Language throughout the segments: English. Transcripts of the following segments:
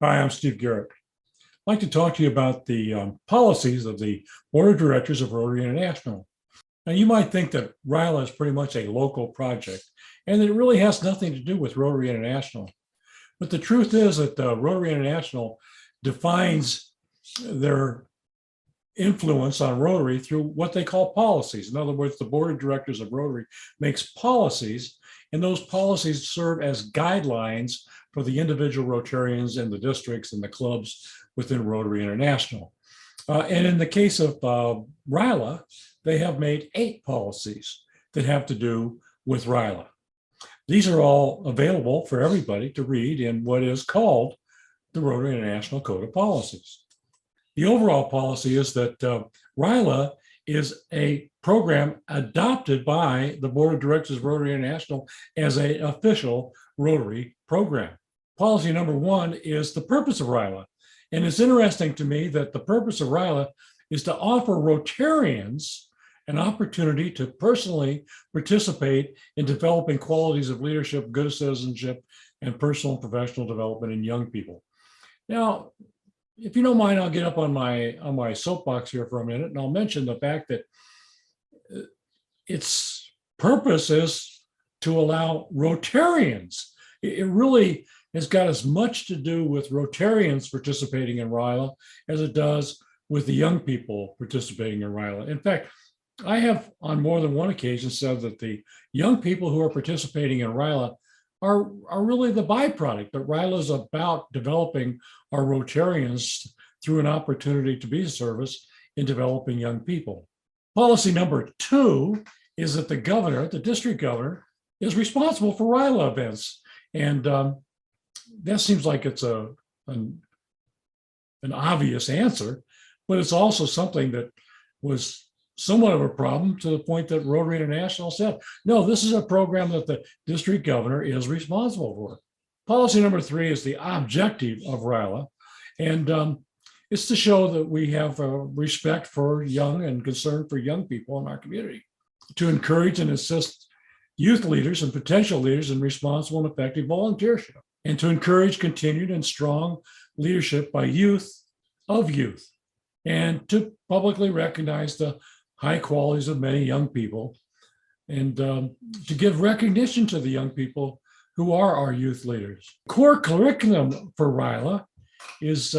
Hi, I'm Steve Garrett. I'd like to talk to you about the policies of the Board of Directors of Rotary International. Now, you might think that RYLA is pretty much a local project and that it really has nothing to do with Rotary International. But the truth is that Rotary International defines their influence on Rotary through what they call policies. In other words, the Board of Directors of Rotary makes policies, and those policies serve as guidelines for the individual Rotarians and the districts and the clubs within Rotary International. And in the case of RYLA, they have made 8 policies that have to do with RYLA. These are all available for everybody to read in what is called the Rotary International Code of Policies. The overall policy is that RYLA is a program adopted by the Board of Directors of Rotary International as an official Rotary program. Policy number 1 is the purpose of RYLA. And it's interesting to me that the purpose of RYLA is to offer Rotarians an opportunity to personally participate in developing qualities of leadership, good citizenship, and personal and professional development in young people. Now, if you don't mind, I'll get up on my soapbox here for a minute, and I'll mention the fact that its purpose is to allow Rotarians. It really has got as much to do with Rotarians participating in RYLA as it does with the young people participating in RYLA. In fact, I have on more than one occasion said that the young people who are participating in RYLA are really the byproduct, that RYLA is about developing our Rotarians through an opportunity to be of service in developing young people. Policy number 2 is that the governor, the district governor, is responsible for RYLA events. And that seems like it's an obvious answer, but it's also something that was somewhat of a problem to the point that Rotary International said, no, this is a program that the district governor is responsible for. Policy number 3 is the objective of RYLA, and it's to show that we have respect for young and concern for young people in our community, to encourage and assist youth leaders and potential leaders in responsible and effective volunteership, and to encourage continued and strong leadership by youth, and to publicly recognize the high qualities of many young people, and to give recognition to the young people who are our youth leaders. Core curriculum for RYLA is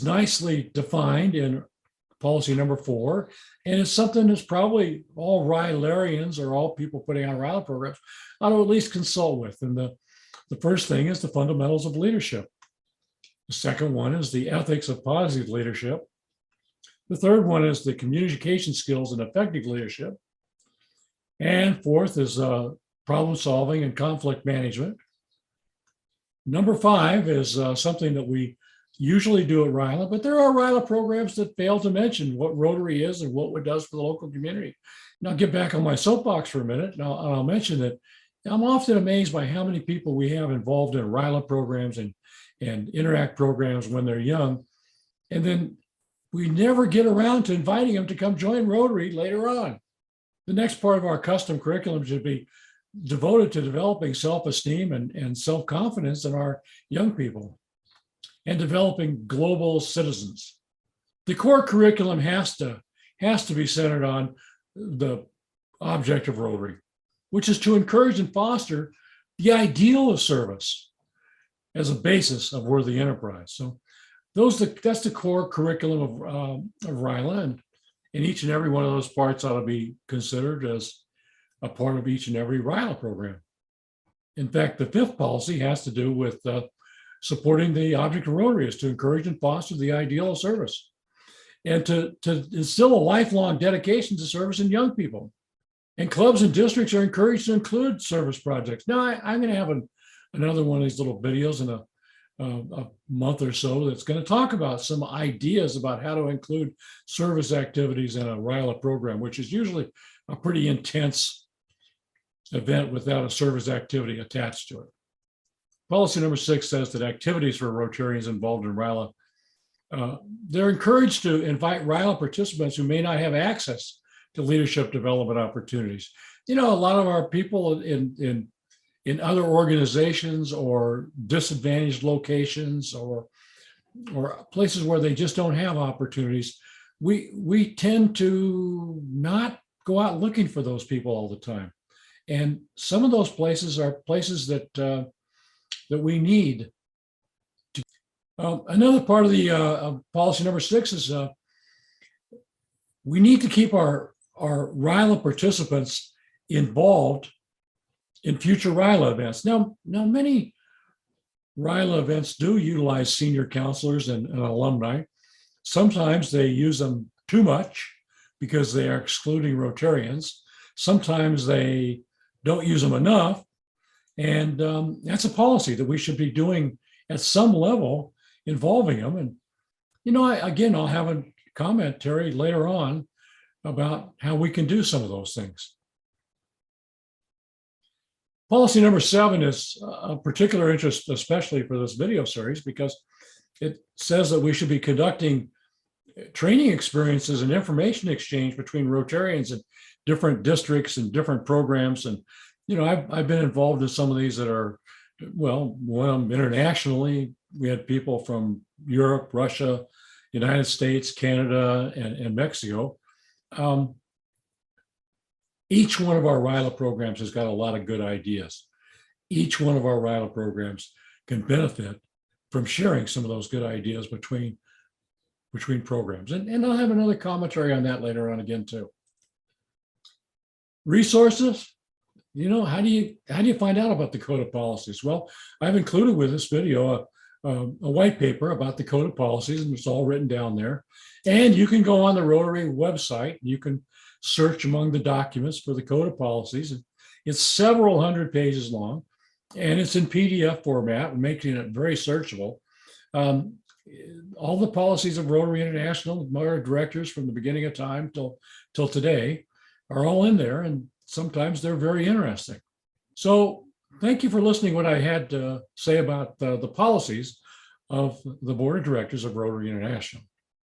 nicely defined in policy number 4, and it's something that's probably all RYLArians or all people putting on RYLA programs ought to at least consult with. And the first thing is the fundamentals of leadership. The second one is the ethics of positive leadership. The third one is the communication skills and effective leadership. And fourth is problem solving and conflict management. Number 5 is something that we usually do at RYLA, but there are RYLA programs that fail to mention what Rotary is and what it does for the local community. Now, I'll get back on my soapbox for a minute, and I'll mention that I'm often amazed by how many people we have involved in RYLA programs and Interact programs when they're young, and then we never get around to inviting them to come join Rotary later on. The next part of our custom curriculum should be devoted to developing self-esteem and self-confidence in our young people and developing global citizens. The core curriculum has to be centered on the object of Rotary, which is to encourage and foster the ideal of service as a basis of worthy enterprise. So that's the core curriculum of RYLA, and each and every one of those parts ought to be considered as a part of each and every RYLA program. In fact, the 5th policy has to do with supporting the object of Rotary, is to encourage and foster the ideal of service, and to instill a lifelong dedication to service in young people. And clubs and districts are encouraged to include service projects. Now, I'm going to have another one of these little videos in a month or so that's going to talk about some ideas about how to include service activities in a RYLA program, which is usually a pretty intense event without a service activity attached to it. Policy number 6 says that activities for Rotarians involved in RYLA, they're encouraged to invite RYLA participants who may not have access to leadership development opportunities. You know, a lot of our people in in other organizations or disadvantaged locations or places where they just don't have opportunities, we tend to not go out looking for those people all the time. And some of those places are places that that we need. Another part of the policy number 6 is we need to keep our RYLA participants involved in future RYLA events. Now many RYLA events do utilize senior counselors and alumni. Sometimes they use them too much because they are excluding Rotarians. Sometimes they don't use them enough. And that's a policy that we should be doing at some level, involving them. And, I'll have a commentary later on about how we can do some of those things. Policy number 7 is a particular interest, especially for this video series, because it says that we should be conducting training experiences and information exchange between Rotarians in different districts and different programs. And, I've been involved in some of these that are, internationally. We had people from Europe, Russia, United States, Canada, and Mexico. Each one of our RYLA programs has got a lot of good ideas. Each one of our RYLA programs can benefit from sharing some of those good ideas between programs. And I'll have another commentary on that later on again too. Resources. How do you find out about the Code of Policies? Well, I've included with this video a white paper about the Code of Policies, and it's all written down there. And you can go on the Rotary website. You can search among the documents for the Code of Policies. It's several hundred pages long, and it's in PDF format, making it very searchable. All the policies of Rotary International, our directors from the beginning of time till today, are all in there, and sometimes they're very interesting. So thank you for listening to what I had to say about the policies of the Board of Directors of Rotary International.